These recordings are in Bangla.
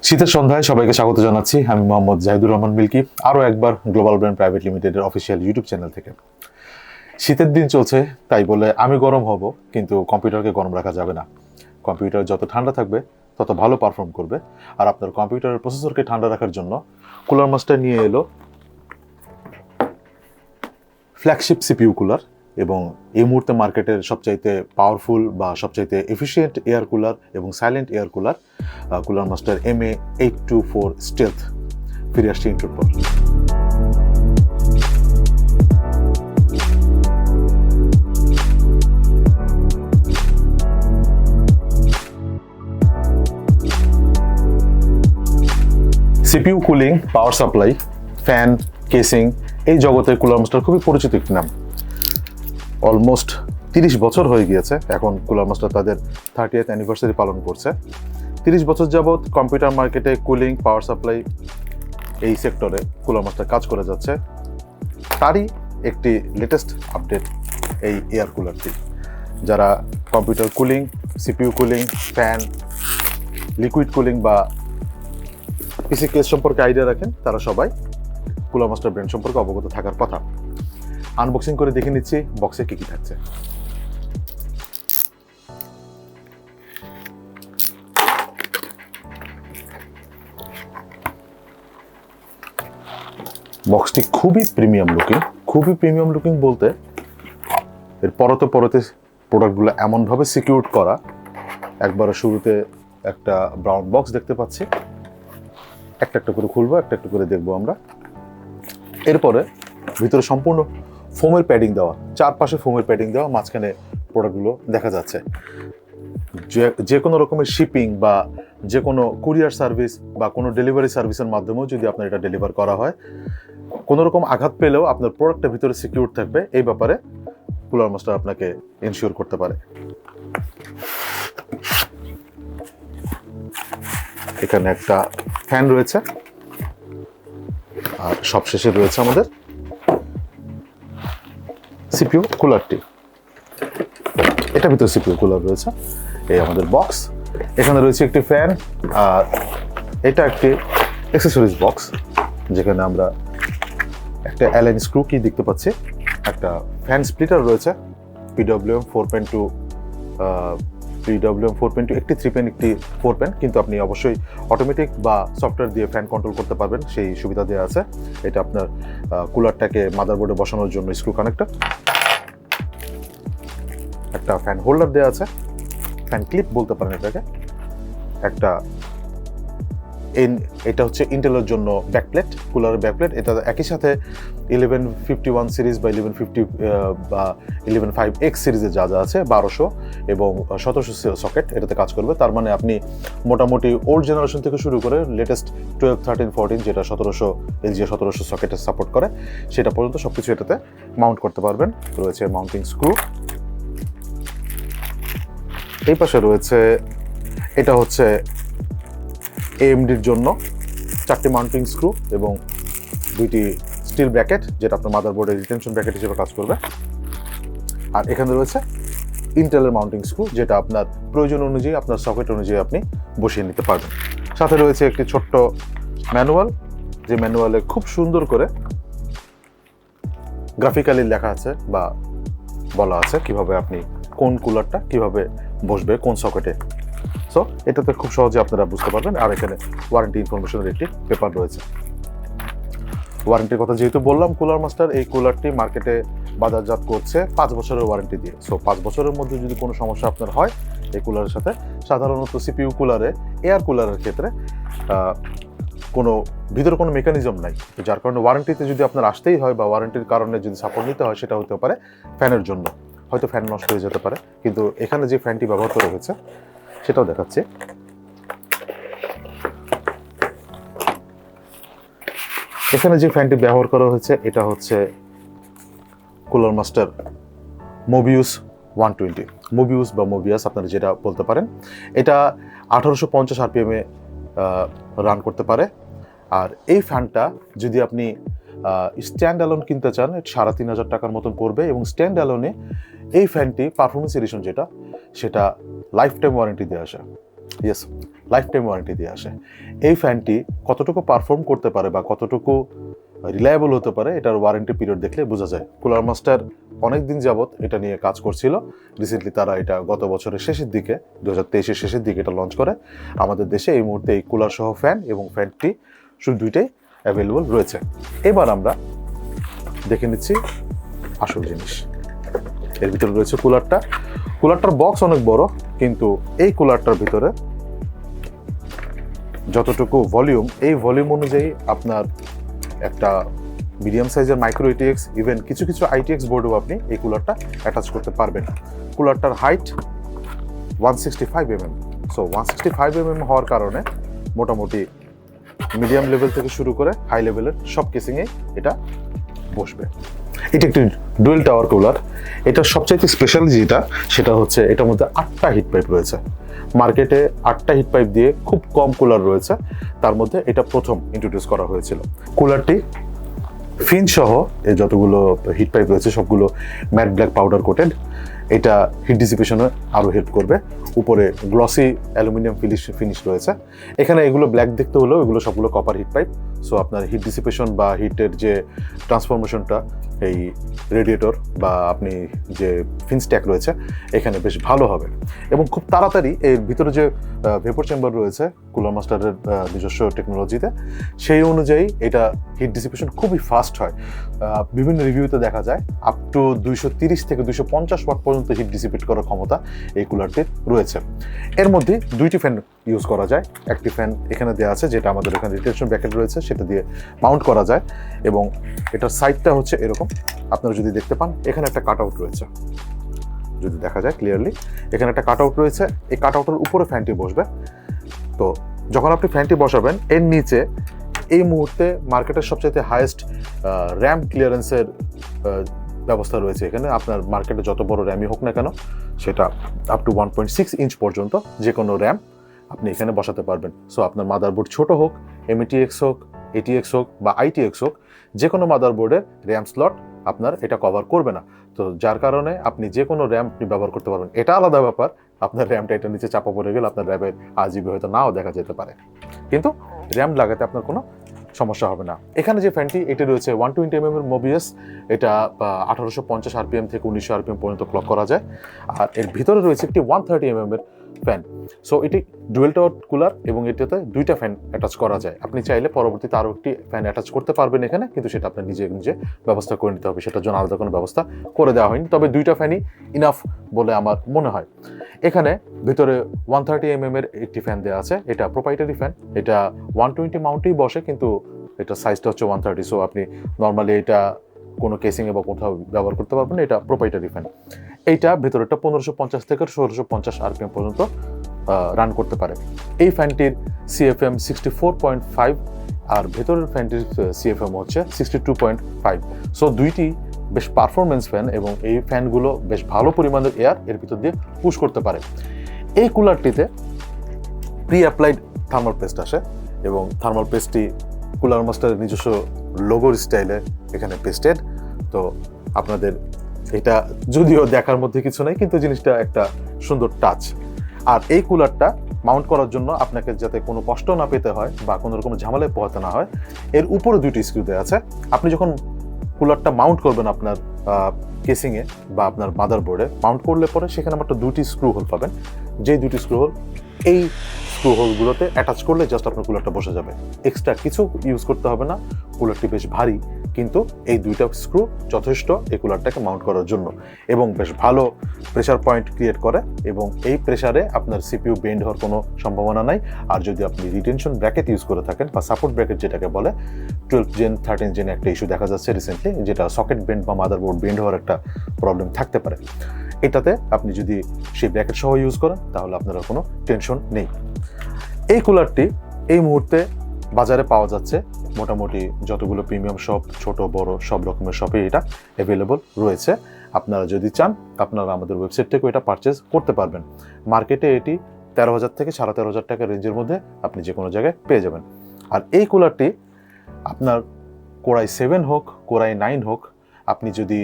শীতের সন্ধ্যায় সবাইকে স্বাগত জানাচ্ছি। আমি মোহাম্মদ জাহিদুর রহমান মিল্কি, আরও একবার গ্লোবাল ব্র্যান্ড প্রাইভেট লিমিটেডের অফিসিয়াল ইউটিউব চ্যানেল থেকে। শীতের দিন চলছে, তাই বলে আমি গরম হব, কিন্তু কম্পিউটারকে গরম রাখা যাবে না। কম্পিউটার যত ঠান্ডা থাকবে তত ভালো পারফর্ম করবে। আর আপনার কম্পিউটারের প্রসেসরকে ঠান্ডা রাখার জন্য কুলার মাস্টার নিয়ে এলো ফ্ল্যাগশিপ সিপিইউ কুলার, এবং এই মুহূর্তে মার্কেটের সবচাইতে পাওয়ারফুল বা সবচাইতে এফিশিয়েন্ট এয়ার কুলার এবং silent air cooler cooler master MA824 stealth ফিরে আসছে ইন্ট্রোর পর। CPU cooling, power supply, fan, casing, এই জগতে কুলার মাস্টার খুবই পরিচিত একটি নাম। অলমোস্ট 30 বছর হয়ে গিয়েছে এখন কুলার মাস্টার তাদের 30th অ্যানিভার্সারি পালন করছে। 30 বছর যাবৎ কম্পিউটার মার্কেটে কুলিং, পাওয়ার সাপ্লাই এই সেক্টরে কুলার মাস্টার কাজ করে যাচ্ছে। তারই একটি লেটেস্ট আপডেট এই এয়ার কুলারটি। যারা computer cooling, CPU cooling, fan, liquid cooling বা পিসি কেস সম্পর্কে আইডিয়া রাখেন, তারা সবাই কুলার মাস্টার ব্র্যান্ড সম্পর্কে অবগত থাকার কথা। আনবক্সিং করে দেখে নিচ্ছি বক্সে কি কি থাকছে। বক্সটি খুবই প্রিমিয়াম লুকিং বলতে এর পরতে প্রোডাক্টগুলো এমনভাবে সিকিউরড করা। একবারে শুরুতে একটা ব্রাউন বক্স দেখতে পাচ্ছি, একটা করে খুলবো, একটা করে দেখবো আমরা। এরপরে ভিতরে সম্পূর্ণ ফোমের প্যাডিং দেওয়া, চারপাশে ফোমের প্যাডিং দেওয়া, মাঝখানে প্রোডাক্টগুলো দেখা যাচ্ছে। যে কোনো রকমের শিপিং বা যে কোনো কুরিয়ার সার্ভিস বা কোনো ডেলিভারি সার্ভিসের মাধ্যমেও যদি আপনার এটা ডেলিভার করা হয়, কোনো রকম আঘাত পেলেও আপনার প্রোডাক্টটা ভিতরে সিকিউর থাকবে, এই ব্যাপারে কুলার মাস্টার আপনাকে এনশিওর করতে পারে। এখানে একটা ফ্যান রয়েছে, আর সবশেষে রয়েছে আমাদের সিপিইউ কুলারটি। এটা ভিতরে সিপিইউ কুলার রয়েছে। এই আমাদের বক্স, এখানে রয়েছে একটি ফ্যান, আর এটা একটি অ্যাক্সেসরিজ বক্স, যেখানে আমরা একটা অ্যালাইন স্ক্রু কি দেখতে পাচ্ছি, একটা ফ্যান স্প্লিটার রয়েছে, PWM 4.2 একটি 3 পেন, একটি 4 পেন, কিন্তু আপনি অবশ্যই অটোমেটিক বা সফটওয়্যার দিয়ে ফ্যান কন্ট্রোল করতে পারবেন, সেই সুবিধা দেওয়া আছে। এটা আপনার কুলারটাকে মাদারবোর্ডে বসানোর জন্য স্ক্রু কানেক্টর। একটা ফ্যান হোল্ডার দেওয়া আছে, ফ্যান ক্লিপ বলতে পারেন এটাকে। এটা হচ্ছে ইন্টেলের জন্য ব্যাকপ্লেট, কুলারের ব্যাকপ্লেট। এটা একই সাথে 1151 সিরিজ বা 1150 বা 11.5X সিরিজে যা আছে 1200 এবং 1700 সকেট এটাতে কাজ করবে। তার মানে আপনি মোটামুটি ওল্ড জেনারেশন থেকে শুরু করে লেটেস্ট 12, 13, 14 যেটা 1700 সকেটে সাপোর্ট করে, সেটা পর্যন্ত সবকিছু এটাতে মাউন্ট করতে পারবেন। রয়েছে মাউন্টিং স্ক্রু। এই পাশে রয়েছে, এটা হচ্ছে AMD'র জন্য 4টি মাউন্টিং স্ক্রু এবং 2টি স্টিল ব্র্যাকেট, যেটা আপনার মাদারবোর্ডের রিটেনশন ব্র্যাকেট হিসেবে কাজ করবে। আর এখানে রয়েছে ইন্টেলের মাউন্টিং স্ক্রু, যেটা আপনার প্রয়োজন অনুযায়ী, আপনার সকেট অনুযায়ী আপনি বসিয়ে নিতে পারবেন। সাথে রয়েছে একটি ছোট্ট ম্যানুয়াল, যে ম্যানুয়ালে খুব সুন্দর করে গ্রাফিক্যালি লেখা আছে বা বলা আছে কিভাবে আপনি কোন কুলারটা কিভাবে বসবে কোন সকেটে। সো এটাতে খুব সহজে আপনারা বুঝতে পারবেন। আর এখানে ওয়ারেন্টি ইনফরমেশনের একটি পেপার রয়েছে। ওয়ারেন্টির কথা যেহেতু বললাম, কুলার মাস্টার এই কুলারটি মার্কেটে বাজারজাত করছে 5 বছরের ওয়ারেন্টি দিয়ে। সো 5 বছরের মধ্যে যদি কোনো সমস্যা আপনার হয় এই কুলারের সাথে, সাধারণত সিপিইউ কুলারে, এয়ার কুলারের ক্ষেত্রে কোনো ভিতরে কোনো মেকানিজম নাই, যার কারণে ওয়ারেন্টিতে যদি আপনার আসতেই হয় বা ওয়ারেন্টির কারণে যদি সাপোর্ট নিতে হয়, সেটা হতে পারে ফ্যানের জন্য, হয়তো ফ্যান নষ্ট হয়ে যেতে পারে। কিন্তু এখানে যে ফ্যানটি ব্যবহার করা হয়েছে সেটাও দেখাচ্ছে। এখানে যে ফ্যানটি ব্যবহার করা হয়েছে এটা হচ্ছে কুলার মাস্টার মোবিয়াস 120, মোবিয়াস বা মোবিয়াস আপনারা যেটা বলতে পারেন। এটা 1850 RPM এ রান করতে পারে। আর এই ফ্যানটা যদি আপনি স্ট্যান্ড অ্যালোন কিনতে চান, 3500 টাকার মতন পড়বে। এবং স্ট্যান্ড অ্যালোনে এই ফ্যানটি পারফরমেন্স এডিশন যেটা, সেটা লাইফ টাইম ওয়ারেন্টি দিয়ে আসে। ইয়েস, লাইফ টাইম ওয়ারেন্টি দিয়ে আসে। এই ফ্যানটি কতটুকু পারফর্ম করতে পারে বা কতটুকু রিলায়েবল হতে পারে এটার ওয়ারেন্টি পিরিয়ড দেখলে বোঝা যায়। কুলার মাস্টার অনেক দিন যাবত এটা নিয়ে কাজ করছিল। রিসেন্টলি তারা এটা গত বছরের শেষের দিকে 2023-এর শেষের দিকে এটা লঞ্চ করে। আমাদের দেশে এই মুহূর্তে এই কুলার সহ ফ্যান এবং ফ্যানটি শুধু দুইটাই অ্যাভেলেবল রয়েছে। এবার আমরা দেখে নিচ্ছি আসল জিনিস। এর ভিতরে রয়েছে কুলারটার বক্স অনেক বড়, কিন্তু এই কুলারটার ভিতরে যতটুকু ভলিউম, এই ভলিউম অনুযায়ী আপনার একটা মিডিয়াম সাইজের মাইক্রো আইটিএক্স, ইভেন কিছু কিছু আইটিএক্স বোর্ডেও আপনি এই কুলারটা অ্যাটাচ করতে পারবেন। কুলারটার হাইট 165 mm। সো 165 mm হওয়ার কারণে মোটামুটি মিডিয়াম লেভেল থেকে শুরু করে হাই লেভেলের সব কেসিংয়ে এটা বসবে। এটা একটি ডুয়েল টাওয়ার কুলার। এটা সবচাইতে স্পেশাল যেটা, সেটা হচ্ছে এটার মধ্যে 8টা হিট পাইপ রয়েছে। মার্কেটে 8টা হিট পাইপ দিয়ে খুব কম কুলার রয়েছে, তার মধ্যে এটা প্রথম ইন্ট্রোডিউস করা হয়েছিল। কুলারটি ফিন সহ এই যতগুলো হিট পাইপ রয়েছে সবগুলো ম্যাট ব্ল্যাক পাউডার কোটেড। এটা হিট ডিসিপেশনে আরও হেল্প করবে। উপরে গ্লসি অ্যালুমিনিয়াম ফিনিশ রয়েছে। এখানে এগুলো ব্ল্যাক দেখতে হলেও এগুলো সবগুলো কপার হিট পাইপ। সো আপনার হিট ডিসিপেশন বা হিটের যে ট্রান্সফরমেশনটা এই রেডিয়েটর বা আপনি যে ফিন স্ট্যাক রয়েছে এখানে বেশ ভালো হবে। এবং খুব তাড়াতাড়ি এর ভিতরে যে ভেপর চেম্বার রয়েছে কুলার মাস্টারের নিজস্ব টেকনোলজিতে, সেই অনুযায়ী এটা হিট ডিসিপেশন খুবই ফাস্ট হয়। বিভিন্ন রিভিউতে দেখা যায় আপ টু 230 থেকে 250 ওয়াট পর্যন্ত হিট ডিসিপেট করার ক্ষমতা এই কুলারটির রয়েছে। এর মধ্যে দুইটি ফ্যান ইউজ করা যায়। একটি ফ্যান এখানে দেওয়া আছে, যেটা আমাদের এখানে রিটেনশন ব্র্যাকেট রয়েছে, সেটা দিয়ে মাউন্ট করা যায়। এবং এটার সাইডটা হচ্ছে এরকম, আপনারা যদি দেখতে পান এখানে একটা কাট আউট রয়েছে, যদি দেখা যায় ক্লিয়ারলি এখানে একটা কাট আউট রয়েছে। এই কাট আউটের উপরে ফ্যানটি বসবে। তো যখন আপনি ফ্যানটি বসাবেন, এর নিচে এই মুহূর্তে মার্কেটের সবচাইতে হাইয়েস্ট র্যাম ক্লিয়ারেন্সের ব্যবস্থা রয়েছে। এখানে আপনার মার্কেটে যত বড় র্যামই হোক না কেন, সেটা আপ টু 1.6 ইঞ্চ পর্যন্ত যে কোনো র্যাম আপনি এখানে বসাতে পারবেন। সো আপনার মাদারবোর্ড ছোট হোক, এমএটিএক্স হোক, এটিএক্স হোক বা আইটিএক্স হোক, যে কোনো মাদারবোর্ডের র্যাম স্লট আপনার এটা কভার করবে না। তো যার কারণে আপনি যে কোনো র্যাম আপনি ব্যবহার করতে পারবেন। এটা আলাদা ব্যাপার, আপনার র্যামটা এটার নিচে চাপা পড়ে গেলে আপনার র্যামের RGB হয়তো নাও দেখা যেতে পারে, কিন্তু র্যাম লাগাতে আপনার কোনো সমস্যা হবে না। এখানে যে ফ্যানটি, এটি রয়েছে 120 mm এর মোবিয়াস। এটা 1850 RPM থেকে 1900 RPM পর্যন্ত ক্লক করা যায়। আর এর ভিতরে রয়েছে একটি 130 mm এর ফ্যান। সো এটি ডুয়েল টাওয়ার কুলার এবং এটাতে দুইটা ফ্যান অ্যাটাচ করা যায়। আপনি চাইলে পরবর্তীতে আরও একটি ফ্যান অ্যাটাচ করতে পারবেন এখানে, কিন্তু সেটা আপনার নিজে ব্যবস্থা করে নিতে হবে। সেটার জন্য আলাদা কোনো ব্যবস্থা করে দেওয়া হয়নি, তবে দুইটা ফ্যানই ইনাফ বলে আমার মনে হয়। এখানে ভিতরে 130 mm এর একটি ফ্যান দেওয়া আছে। এটা প্রোপ্রাইটারি ফ্যান। এটা 120 মাউন্টেই বসে, কিন্তু এটা সাইজটা হচ্ছে 130। সো আপনি নর্মালি এটা কোনো কেসিংয়ে বা কোথাও ব্যবহার করতে পারবেন। এটা প্রোপ্রাইটারি ফ্যান। এইটা ভেতরেটা 1550 থেকে 1650 RPM পর্যন্ত রান করতে পারে। এই ফ্যানটির CFM 64.5 আর ভেতরের ফ্যানটির CFM হচ্ছে 62.5। সো দুইটি বেশ পারফরমেন্স ফ্যান এবং এই ফ্যানগুলো বেশ ভালো পরিমাণের এয়ার এর ভিতর দিয়ে পুশ করতে পারে। এই কুলারটিতে প্রি অ্যাপ্লাইড থার্মাল পেস্ট আসে এবং থার্মাল পেস্টটি কুলার মাস্টারের নিজস্ব লোগোর স্টাইলে এখানে পেস্টেড। তো আপনাদের এটা যদিও দেখার মধ্যে কিছু নেই, কিন্তু জিনিসটা একটা সুন্দর টাচ। আর এই কুলারটা মাউন্ট করার জন্য আপনাকে যাতে কোনো কষ্ট না পেতে হয় বা কোনো রকম ঝামেলায় পোহাতে না হয়, এর উপরে দুইটি স্ক্রু দেওয়া আছে। আপনি যখন কুলারটা মাউন্ট করবেন আপনার কেসিংয়ে বা আপনার মাদারবোর্ডে, মাউন্ট করলে পরে সেখানে মাত্র দুটি স্ক্রু হোল পাবেন। যেই দুটি স্ক্রু হোল, এই স্ক্রু হোলগুলোতে অ্যাটাচ করলে জাস্ট আপনার কুলারটা বসে যাবে। এক্সট্রা কিছু ইউজ করতে হবে না। কুলারটি বেশ ভারী, কিন্তু এই দুইটা স্ক্রু যথেষ্ট এই কুলারটাকে মাউন্ট করার জন্য, এবং বেশ ভালো প্রেসার পয়েন্ট ক্রিয়েট করে এবং এই প্রেসারে আপনার CPU বেন্ড হওয়ার কোনো সম্ভাবনা নাই। আর যদি আপনি রিটেনশন ব্র্যাকেট ইউজ করে থাকেন বা সাপোর্ট ব্র্যাকেট যেটাকে বলে, 12 জেন 13 জেন একটা ইস্যু দেখা যাচ্ছে রিসেন্টলি, যেটা সকেট বেন্ড বা মাদারবোর্ড বেন্ড হওয়ার একটা প্রবলেম থাকতে পারে। এটাতে আপনি যদি সেই ব্র্যাকেট সহ ইউজ করেন তাহলে আপনার কোনো টেনশন নেই। এই কুলারটি এই মুহূর্তে বাজারে পাওয়া যাচ্ছে মোটামুটি যতগুলো প্রিমিয়াম শপ, ছোট বড় সব রকমের শপে এটা অ্যাভেলেবল রয়েছে। আপনারা যদি চান আপনারা আমাদের ওয়েবসাইট থেকেও এটা পারচেজ করতে পারবেন। মার্কেটে এটি 13,000 থেকে 13,500 টাকা রেঞ্জের মধ্যে আপনি যে কোনো জায়গায় পেয়ে যাবেন। আর এই কুলারটি আপনার কোরাই 7 হোক, কোরাই 9 হোক, আপনি যদি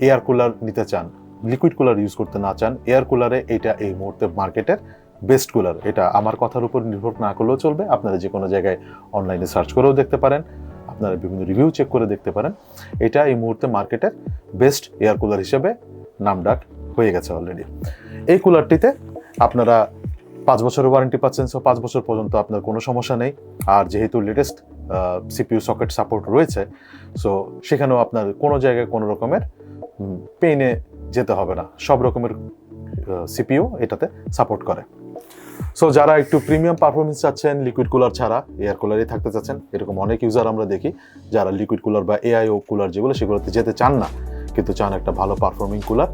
এয়ার কুলার নিতে চান, লিকুইড কুলার ইউজ করতে না চান, এয়ার কুলারে এটা এই মুহূর্তে মার্কেটের বেস্ট কুলার। এটা আমার কথার উপর নির্ভর না করলেও চলবে, আপনারা যে কোনো জায়গায় অনলাইনে সার্চ করেও দেখতে পারেন, আপনারা বিভিন্ন রিভিউ চেক করে দেখতে পারেন। এটা এই মুহূর্তে মার্কেটের বেস্ট এয়ার কুলার হিসেবে নামডাক হয়ে গেছে অলরেডি। এই কুলারটিতে আপনারা 5 বছরের ওয়ারেন্টি পাচ্ছেন, সো 5 বছর পর্যন্ত আপনার কোনো সমস্যা নেই। আর যেহেতু লেটেস্ট সিপিইউ সকেট সাপোর্ট রয়েছে, সো সেখানেও আপনার কোনো জায়গায় কোনো রকমের পেইনে যেতে হবে না, সব রকমের সিপিইউ এটাতে সাপোর্ট করে। সো যারা একটু প্রিমিয়াম পারফরমেন্স চাচ্ছেন, লিকুইড কুলার ছাড়া এয়ার কুলারই থাকতে চাচ্ছেন, এরকম অনেক ইউজার আমরা দেখি যারা লিকুইড কুলার বা এআইও কুলার যেগুলো সেগুলোতে যেতে চান না, কিন্তু চান একটা ভালো পারফর্মিং কুলার।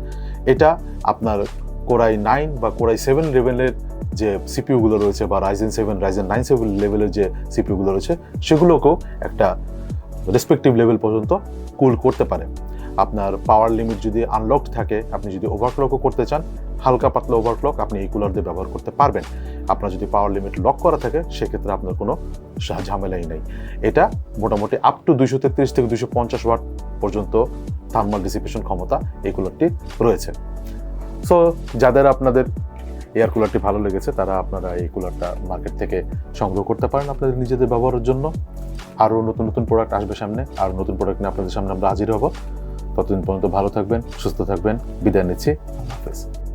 এটা আপনার কোরাই 9 বা কোরাই 7 লেভেলের যে সিপিইউগুলো রয়েছে, বা রাইজেন 7 রাইজেন 9 7 লেভেলের যে সিপিইউগুলো রয়েছে সেগুলোকেও একটা রেসপেক্টিভ লেভেল পর্যন্ত কুল করতে পারে। আপনার পাওয়ার লিমিট যদি আনলকড থাকে, আপনি যদি ওভারক্লকও করতে চান, হালকা পাতলা ওভারক্লক আপনি এই কুলার দিয়ে ব্যবহার করতে পারবেন। আপনার যদি পাওয়ার লিমিট লক করা থাকে সেক্ষেত্রে আপনার কোনো ঝামেলাই নেই। এটা মোটামুটি আপ টু 233 থেকে 250 ওয়াট পর্যন্ত থার্মাল ডিসিপেশন ক্ষমতা এই কুলারটি রয়েছে। সো যাদের আপনাদের এয়ার কুলারটি ভালো লেগেছে তারা আপনারা এই কুলারটা মার্কেট থেকে সংগ্রহ করতে পারেন আপনাদের নিজেদের ব্যবহারের জন্য। আরও নতুন নতুন প্রোডাক্ট আসবে সামনে, আর নতুন প্রোডাক্ট নিয়ে আপনাদের সামনে আমরা হাজির হব। ততদিন পর্যন্ত ভালো থাকবেন, সুস্থ থাকবেন, বিদায় নিচ্ছি, আল্লাহ হাফেজ।